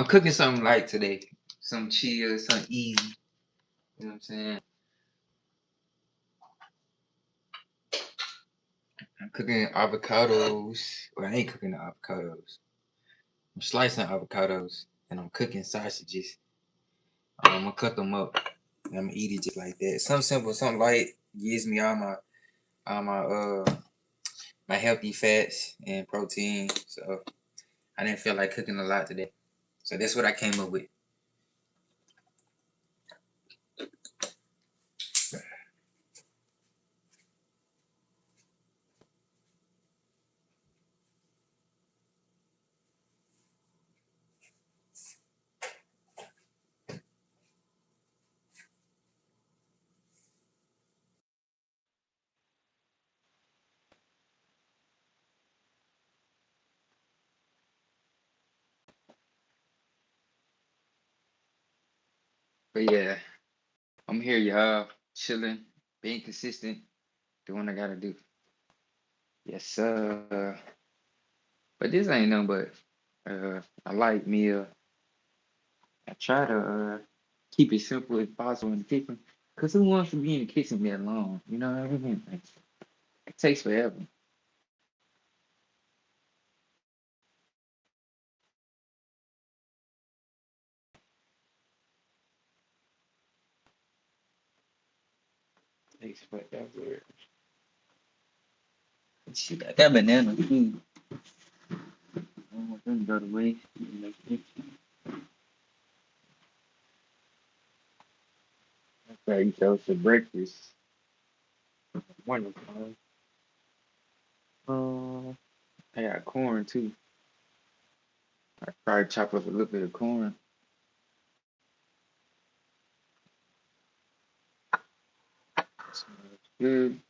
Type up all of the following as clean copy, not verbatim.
I'm cooking something light today. Some chill, something easy. You know what I'm saying? I'm cooking avocados. Well, I ain't cooking the avocados. I'm slicing avocados and I'm cooking sausages. I'm gonna cut them up and I'm gonna eat it just like that. Something simple, something light gives me all my my healthy fats and protein. So I didn't feel like cooking a lot today. So that's what I came up with. But yeah, I'm here, y'all, chilling, being consistent, doing what I gotta do. Yes, sir. But this ain't nothing but a light meal. I try to keep it simple as possible in the kitchen. Cause who wants to be in the kitchen that long? You know what I mean? It takes forever. It takes forever. She got that banana too. I don't want them to go to waste. That's eat those for breakfast. Wonderful. I got corn too. I probably chop up a little bit of corn. Smells good.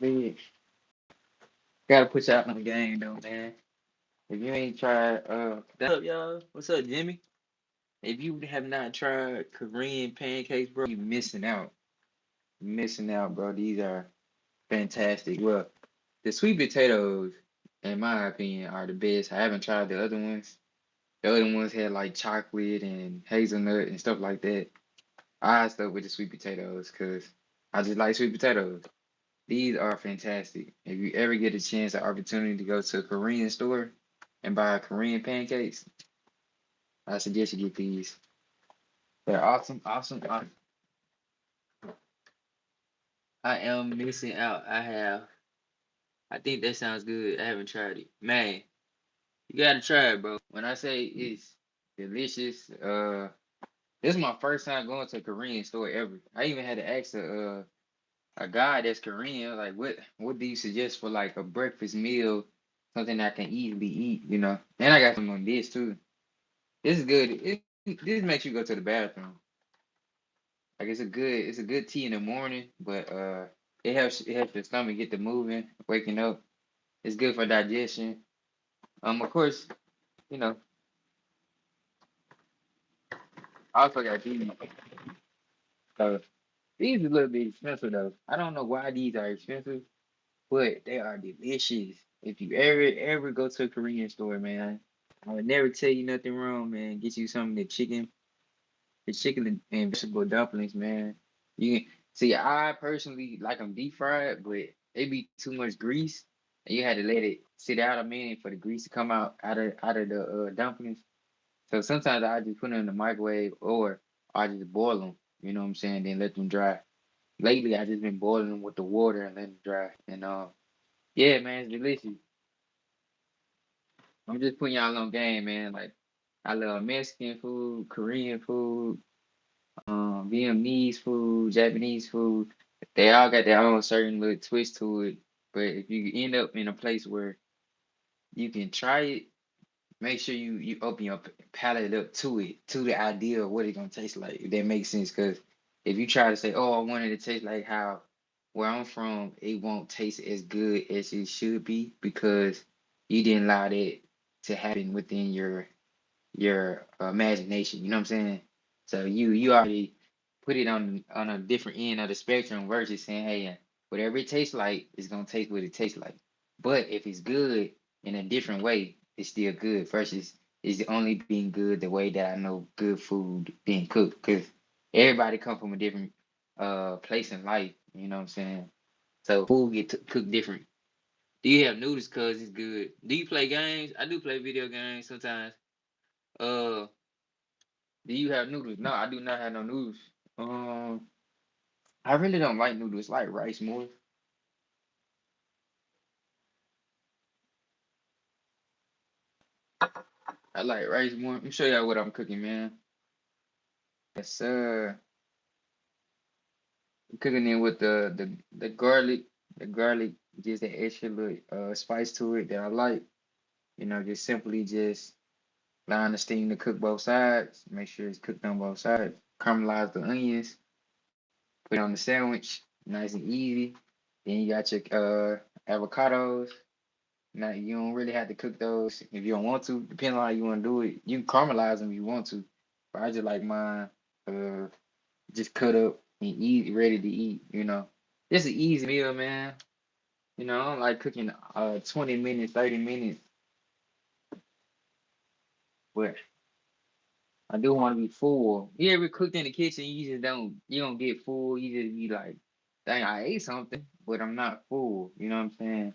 Big. Gotta put you out on the game though, man. If you ain't tried, what's up, y'all? What's up, Jimmy? If you have not tried Korean pancakes, bro, you missing out. Missing out, bro. These are fantastic. Well, the sweet potatoes, in my opinion, are the best. I haven't tried the other ones. The other ones had like chocolate and hazelnut and stuff like that. I stuck with the sweet potatoes because I just like sweet potatoes. These are fantastic. If you ever get a chance or opportunity to go to a Korean store and buy Korean pancakes, I suggest you get these. They're awesome, awesome, awesome. I am missing out. I have. I think that sounds good. I haven't tried it. Man, you gotta try it, bro. When I say it's delicious, this is my first time going to a Korean store ever. I even had to ask a guy that's Korean, like, what do you suggest for like a breakfast meal, something I can easily eat, you know? And I got some on this too. This is good. This makes you go to the bathroom. Like it's a good tea in the morning, but it helps your stomach get to moving, waking up. It's good for digestion. Of course, you know, I also got these. So these are a little bit expensive though. I don't know why these are expensive, but they are delicious. If you ever go to a Korean store, man, I would never tell you nothing wrong, man. Get you some of the chicken and vegetable dumplings, man. You see, I personally like them deep fried, but they be too much grease, and you had to let it sit out a minute for the grease to come out of the dumplings. So sometimes I just put them in the microwave, or I just boil them. You know what I'm saying? Then let them dry. Lately, I just been boiling them with the water and letting them dry. And yeah, man, it's delicious. I'm just putting y'all on game, man. Like I love Mexican food, Korean food, Vietnamese food, Japanese food. They all got their own certain little twist to it. But if you end up in a place where you can try it, make sure you open your palate up to it, to the idea of what it's gonna taste like. If that makes sense, because if you try to say, "Oh, I wanted it to taste like how where I'm from," it won't taste as good as it should be because you didn't allow that to happen within your imagination. You know what I'm saying? So you already put it on a different end of the spectrum versus saying, hey, whatever it tastes like, it's gonna taste what it tastes like. But if it's good in a different way, it's still good versus it's only being good the way that I know good food being cooked. Because everybody come from a different place in life. You know what I'm saying? So food cooked different. Do you have noodles? Cause it's good. Do you play games? I do play video games sometimes. Uh, do you have noodles? No, I do not have no noodles. Um, I really don't like noodles. I like rice more. I like rice more. Let me show y'all what I'm cooking, man. Yes, sir. I'm cooking it with the garlic. The garlic gives that extra little spice to it that I like. You know, just simply just allowing the steam to cook both sides. Make sure it's cooked on both sides. Caramelize the onions. Put it on the sandwich. Nice and easy. Then you got your avocados. Now you don't really have to cook those if you don't want to. Depending on how you want to do it, you can caramelize them if you want to. But I just like mine uh just cut up and eat, ready to eat. You know, it's an easy meal, man. You know, I don't like cooking 20 minutes, 30 minutes, but I do want to be full. You ever cooked in the kitchen? You don't get full. You just be like, dang, I ate something, but I'm not full. You know what I'm saying?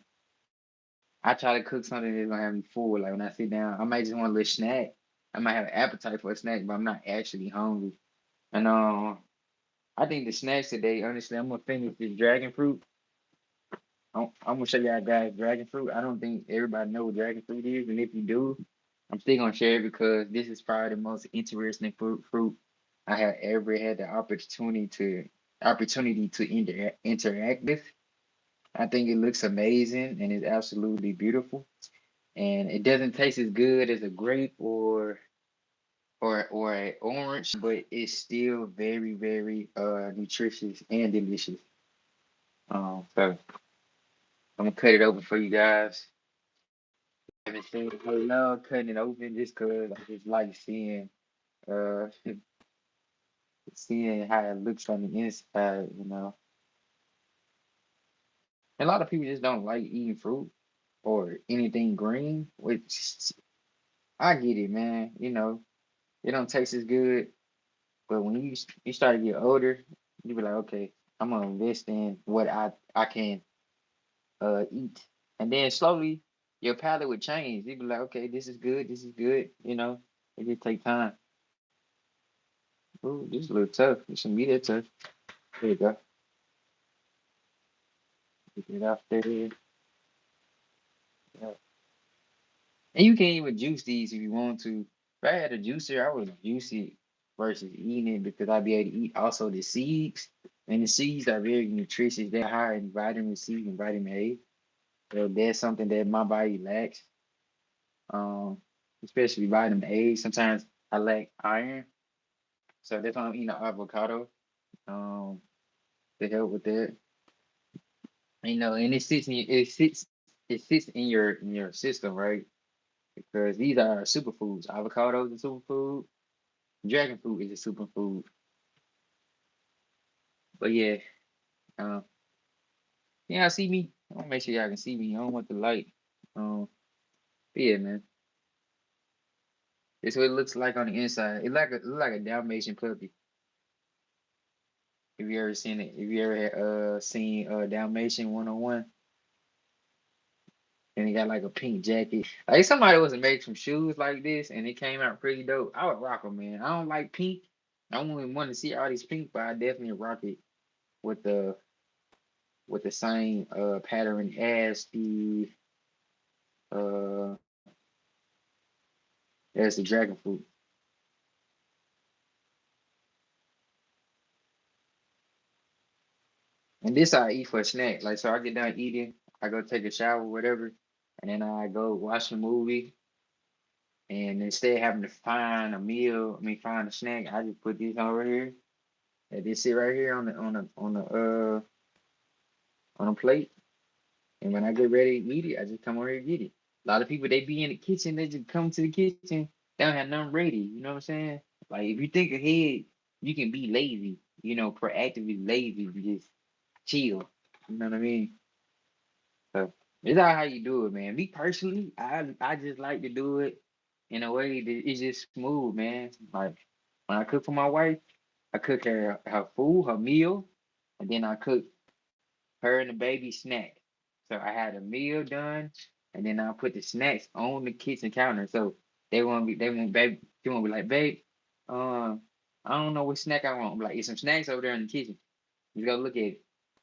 I try to cook something that's gonna have me full. Like when I sit down, I might just want a little snack. I might have an appetite for a snack, but I'm not actually hungry. And I think the snacks today, honestly, I'm gonna finish this dragon fruit. I'm gonna show y'all guys dragon fruit. I don't think everybody know what dragon fruit is, and if you do, I'm still gonna share it because this is probably the most interesting fruit I have ever had the opportunity to interact with. I think it looks amazing and it's absolutely beautiful. And it doesn't taste as good as a grape or an orange, but it's still very, very nutritious and delicious. So I'm gonna cut it open for you guys. I haven't seen it. I love cutting it open just cause I just like uh seeing how it looks on the inside, you know. And a lot of people just don't like eating fruit or anything green, which I get it, man. You know, it don't taste as good. But when you start to get older, you be like, okay, I'm gonna invest in what I can eat, and then slowly your palate would change. You be like, okay, this is good, this is good. You know, it just take time. Ooh, this is a little tough. This shouldn't be that tough. There you go. Get it off there. Yeah. And you can even juice these if you want to. If I had a juicer, I would juice it versus eating it because I'd be able to eat also the seeds. And the seeds are very nutritious. They're high in vitamin C and vitamin A. So that's something that my body lacks. Um, especially vitamin A. Sometimes I lack iron. So that's why I'm eating avocado. Um, to help with that. You know, and it sits in your system, right? Because these are superfoods. Avocado is a superfood. Dragon fruit is a superfood. But yeah, um, yeah, see me. I want to make sure y'all can see me. I don't want the light. But yeah, man. It's what it looks like on the inside. It look like a Dalmatian puppy. If you ever seen it, if you ever had, seen Dalmatian 101, and he got like a pink jacket. Like if somebody was to make some shoes like this and it came out pretty dope, I would rock them, man. I don't like pink. I wouldn't want to see all these pink, but I definitely rock it with the same pattern as uh the dragon fruit. And this I eat for a snack. Like so I get done eating, I go take a shower, whatever, and then I go watch a movie. And instead of having to find a meal, I mean find a snack, I just put this over here. And this sit right here on a plate. And when I get ready to eat it, I just come over here and get it. A lot of people they be in the kitchen, they just come to the kitchen, they don't have nothing ready. You know what I'm saying? Like if you think ahead, you can be lazy, proactively lazy, you just chill. You know what I mean? So it's not how you do it, man. Me personally, I just like to do it in a way that it's just smooth, man. Like when I cook for my wife, I cook her food, her meal, and then I cook her and the baby snack. So I had a meal done, and then I put the snacks on the kitchen counter. So they won't be like, babe, um, I don't know what snack I want. I'm like, it's some snacks over there in the kitchen. You go look at it.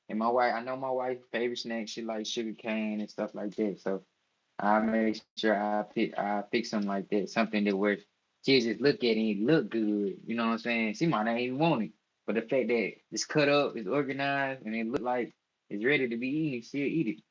And my wife, I know my wife's favorite snack. She likes sugar cane and stuff like that. So I make sure I pick something like that, something that where she just look at it and it look good. You know what I'm saying? She might not even want it, but the fact that it's cut up, it's organized, and it look like it's ready to be eaten, she'll eat it.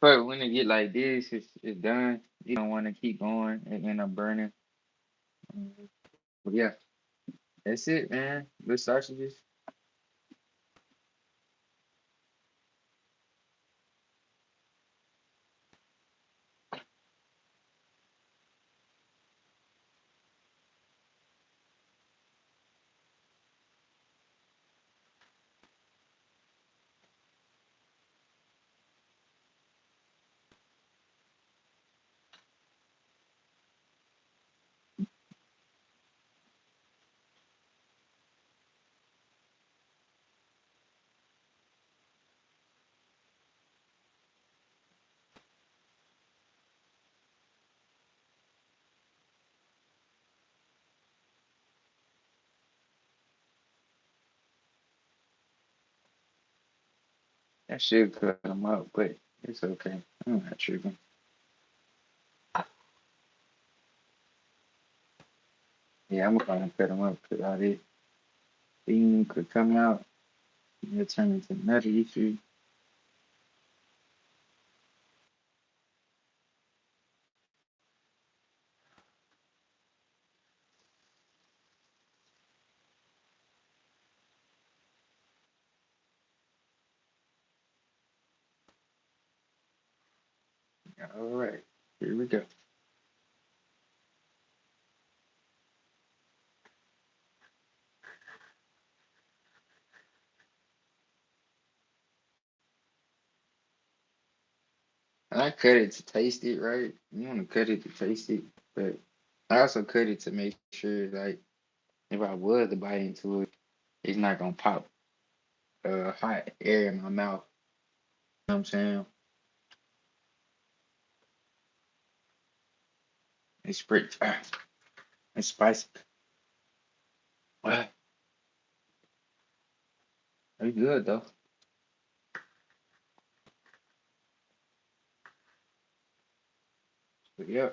But when it get like this, it's done. You don't want to keep going and end up burning. But yeah, that's it, man. Good sausages. That should cut them up, but it's okay. I'm not tripping. Yeah, I'm gonna cut them up because all this thing could come out and it'll turn into another issue. All right, here we go. I cut it to taste it, right? You want to cut it to taste it, but I also cut it to make sure, like, if I was to bite into it, it's not gonna pop hot air in my mouth. You know what I'm saying? It's pretty, it's spicy. It's good though. But yeah,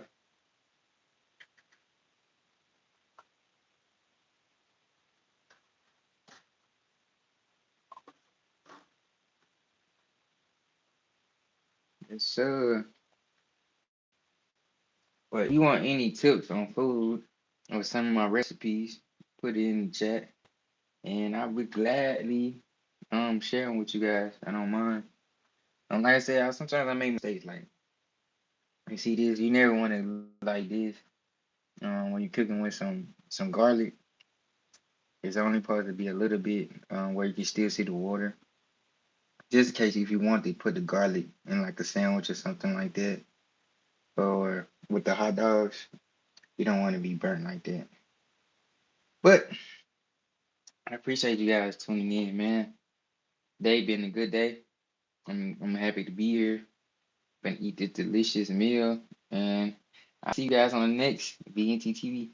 it's But you want any tips on food or some of my recipes, put it in the chat, and I would gladly share them with you guys. I don't mind. Like I said, sometimes I make mistakes. Like you see this, you never want to like this. When you're cooking with some garlic, it's only supposed to be a little bit where you can still see the water. Just in case if you want to put the garlic in like a sandwich or something like that, or with the hot dogs, you don't want to be burnt like that. But I appreciate you guys tuning in, man. Day been a good day. I'm happy to be here. Been eat this delicious meal, and I'll see you guys on the next BNT TV.